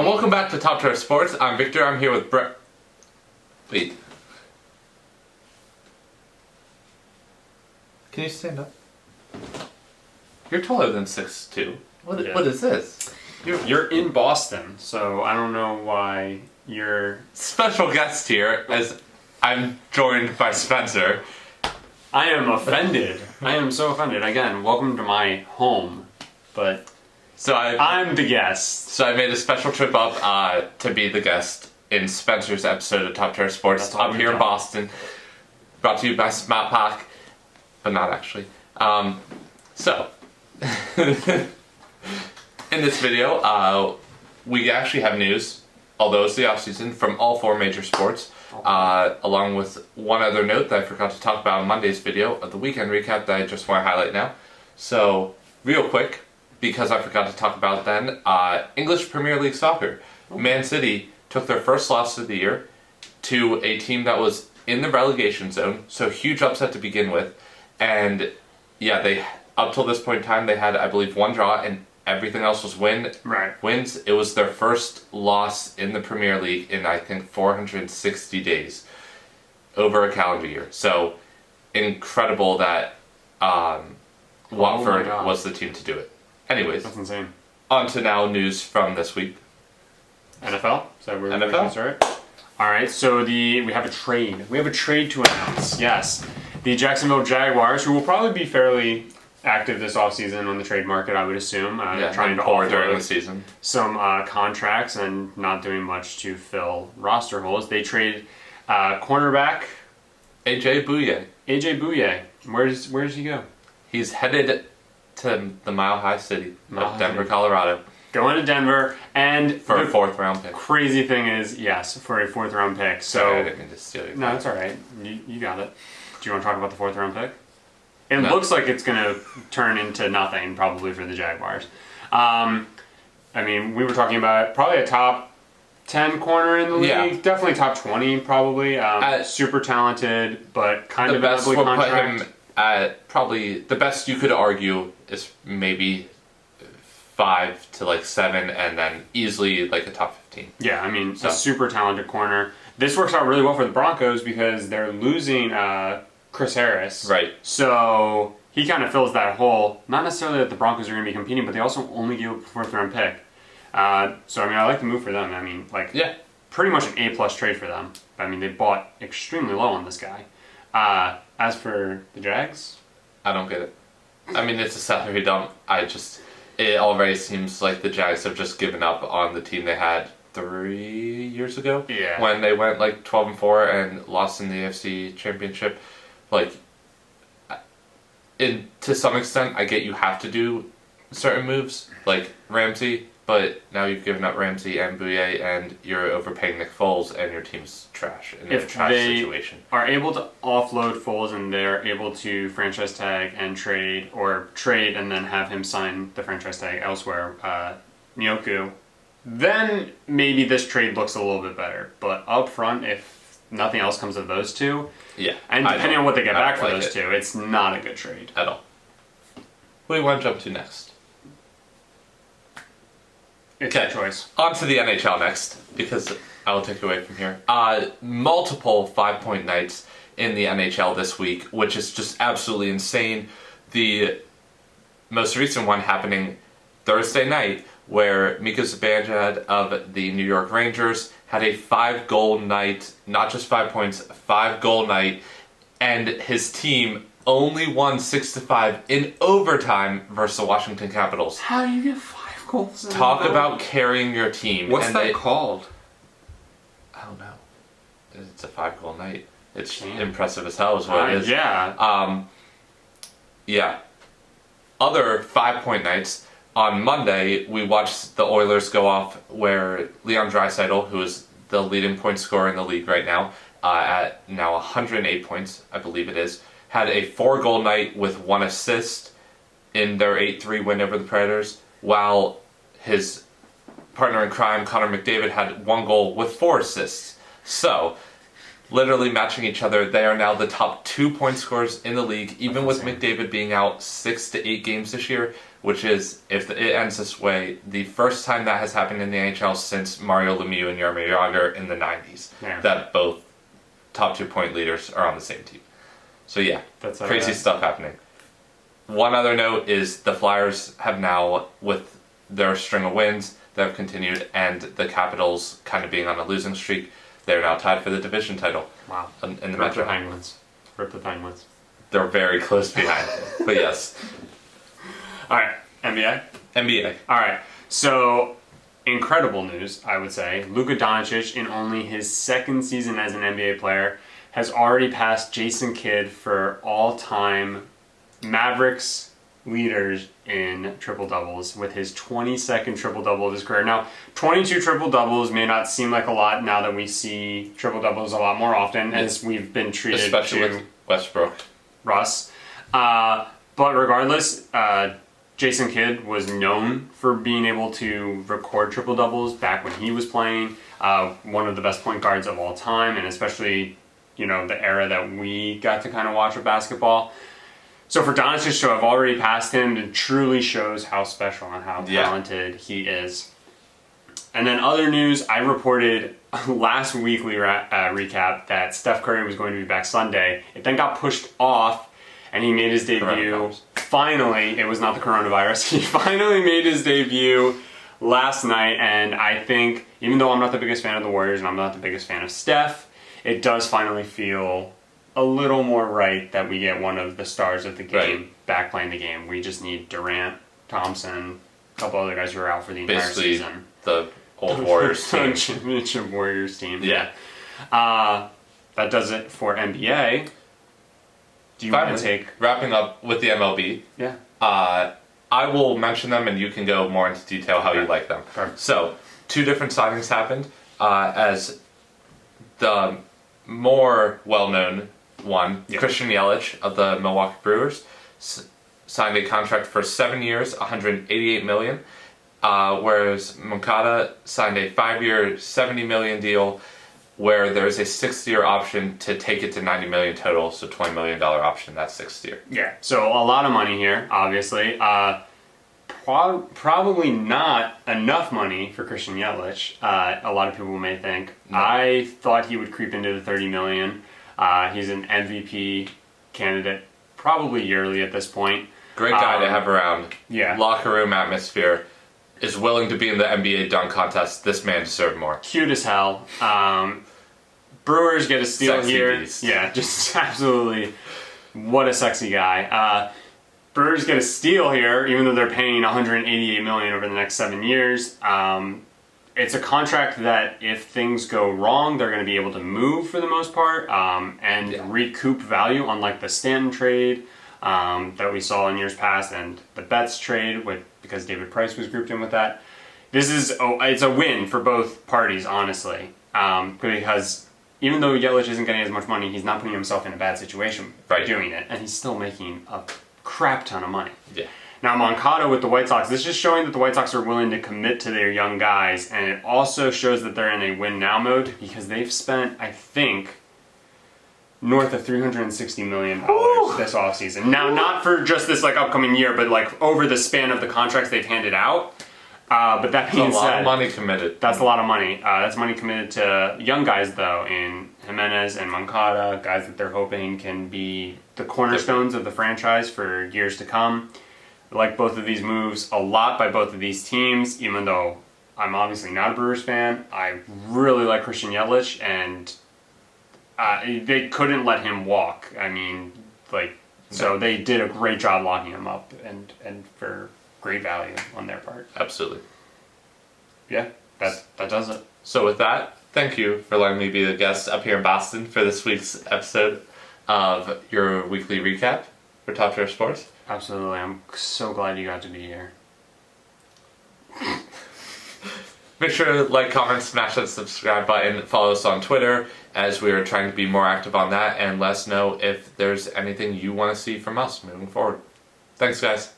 And welcome back to Top Tier Sports. I'm Victor. I'm here with Brett. Wait. Can you stand up? You're taller than 6'2". Yeah. What is this? You're in Boston, so I don't know why you're... Special guest here, as I'm joined by Spencer. I am offended. I am so offended. Again, welcome to my home, but I'm the guest. So I made a special trip up to be the guest in Spencer's episode of Top Tier Sports up here in Boston. Brought to you by Smart Park, but not actually. So, in this video, we actually have news, although it's the off-season, from all four major sports, along with one other note that I forgot to talk about in Monday's video of the weekend recap that I just want to highlight now. So, real quick, because I forgot to talk about it then, English Premier League soccer. Man City took their first loss of the year to a team that was in the relegation zone, so huge upset to begin with. And yeah, they up till this point in time they had, I believe, one draw and everything else was wins. It was their first loss in the Premier League in I think 460 days over a calendar year. So incredible that Watford was the team to do it. Anyways, that's insane. On to now news from this week. NFL? Is that where we're NFL? going to start? Alright, so we have a trade. We have a trade to announce, yes. The Jacksonville Jaguars, who will probably be fairly active this offseason on the trade market, I would assume. Trying to pour during the season. Some contracts and not doing much to fill roster holes. They trade cornerback AJ Bouye. AJ Bouye. Where does he go? He's headed to the Mile High City of Denver, Colorado. Going to Denver, and for a 4th round pick. Crazy thing is, yes, for a 4th round pick. So sorry, I didn't mean to steal your pick. No, it's all right. You got it. Do you want to talk about the 4th round pick? It looks like it's going to turn into nothing, probably, for the Jaguars. I mean, we were talking about probably a top 10 corner in the league. Yeah. Definitely top 20, probably. Super talented, but kind of an ugly contract. Put him at probably the best you could argue is maybe 5 to like 7, and then easily like a top 15. Yeah, I mean, a super talented corner. This works out really well for the Broncos because they're losing Chris Harris. Right. So he kind of fills that hole. Not necessarily that the Broncos are going to be competing, but they also only give up a 4th round pick. So I mean, I like the move for them. I mean, pretty much an A+ trade for them. I mean, they bought extremely low on this guy. As for the Jags, I don't get it. I mean, it's a salary dump. It already seems like the Jags have just given up on the team they had 3 years ago. Yeah. When they went like 12-4 and lost in the AFC Championship. Like, to some extent, I get you have to do certain moves, like Ramsey, but now you've given up Ramsey and Bouye, and you're overpaying Nick Foles, and your team's trash in a trash situation. If they are able to offload Foles and they're able to franchise tag and trade, or trade and then have him sign the franchise tag elsewhere, Njoku, then maybe this trade looks a little bit better. But up front, if nothing else comes of those two, and depending on what they get back for those two, it's not a good trade. At all. What do you want to jump to next? It's a choice. On to the NHL next, because I will take you away from here. Multiple 5-point nights in the NHL this week, which is just absolutely insane. The most recent one happening Thursday night, where Mika Zibanejad of the New York Rangers had a 5-goal night, not just 5 points, 5-goal night, and his team only won 6-5 in overtime versus the Washington Capitals. How do you get 5 goals? Talk about carrying your team. What's that called? I don't know. It's a 5-goal night. It's impressive as hell is what it is. Yeah. Yeah. Other 5-point nights. On Monday, we watched the Oilers go off where Leon Draisaitl, who is the leading point scorer in the league right now, at now 108 points, I believe it is, had a 4-goal night with 1 assist in their 8-3 win over the Predators, while his partner in crime, Connor McDavid, had 1 goal with 4 assists. So, literally matching each other. They are now the top 2 point scorers in the league, even with insane. McDavid being out 6 to 8 games this year, which is, if it ends this way, the first time that has happened in the NHL since Mario Lemieux and Jaromir Jagr in the 90s, that both top 2 point leaders are on the same team. So yeah, That's crazy stuff happening. One other note is the Flyers have now, with their string of wins that have continued, and the Capitals kind of being on a losing streak, they're now tied for the division title. Wow. In the Rip Metro. the Penguins. Rip the Penguins. They're very close behind. But yes. All right, NBA? NBA. All right, so incredible news, I would say. Luka Doncic, in only his second season as an NBA player, has already passed Jason Kidd for all-time Mavericks leaders in triple-doubles with his 22nd triple-double of his career. Now, 22 triple-doubles may not seem like a lot now that we see triple-doubles a lot more often, as we've been treated Especially to with Westbrook. Russ. But regardless, Jason Kidd was known for being able to record triple-doubles back when he was playing. One of the best point guards of all time, and especially, the era that we got to kind of watch with basketball. So for Doncic to have already passed him, it truly shows how special and how talented he is. And then other news, I reported last weekly recap that Steph Curry was going to be back Sunday. It then got pushed off, and he made his debut. Finally, it was not the coronavirus. He finally made his debut last night, and I think, even though I'm not the biggest fan of the Warriors and I'm not the biggest fan of Steph, it does finally feel a little more right that we get one of the stars of the game back playing the game. We just need Durant, Thompson, a couple other guys who are out for the entire season. The old Warriors team. Championship Warriors team. Yeah. That does it for NBA. Do you want to take... Wrapping up with the MLB. Yeah. I will mention them and you can go more into detail how you like them. Perfect. So, 2 different signings happened. As the more well-known one, Christian Yelich of the Milwaukee Brewers, signed a contract for 7 years, $188 million. Whereas Moncada signed a 5-year, $70 million deal where there's a 6th-year option to take it to $90 million total, so $20 million option that 6th year. Yeah, so a lot of money here, obviously. Probably not enough money for Christian Yelich. A lot of people may think. No. I thought he would creep into the $30 million. He's an MVP candidate, probably yearly at this point. Great guy to have around. Yeah. Locker room atmosphere. Is willing to be in the NBA dunk contest. This man deserved more. Cute as hell. Brewers get a steal sexy here. Beast. Yeah, just absolutely. What a sexy guy. Brewers get a steal here, even though they're paying $188 million over the next 7 years. It's a contract that if things go wrong, they're going to be able to move for the most part and recoup value, unlike the Stanton trade that we saw in years past and the Betts trade because David Price was grouped in with that. It's a win for both parties, honestly, because even though Yelich isn't getting as much money, he's not putting himself in a bad situation by doing it, and he's still making a crap ton of money. Yeah. Now, Moncada with the White Sox, this is just showing that the White Sox are willing to commit to their young guys, and it also shows that they're in a win-now mode because they've spent, I think, north of $360 million this offseason. Now, not for just this upcoming year, but over the span of the contracts they've handed out. But that being said, that's a lot of money committed. That's a lot of money. That's money committed to young guys, though, in Jimenez and Moncada, guys that they're hoping can be the cornerstones of the franchise for years to come. I like both of these moves a lot by both of these teams, even though I'm obviously not a Brewers fan. I really like Christian Yelich, and they couldn't let him walk. I mean, so they did a great job locking him up and for great value on their part. Absolutely. Yeah, that does it. So with that, thank you for letting me be the guest up here in Boston for this week's episode of your weekly recap for Top Tier Sports. Absolutely. I'm so glad you got to be here. Make sure to like, comment, smash that subscribe button, follow us on Twitter as we are trying to be more active on that, and let us know if there's anything you want to see from us moving forward. Thanks, guys.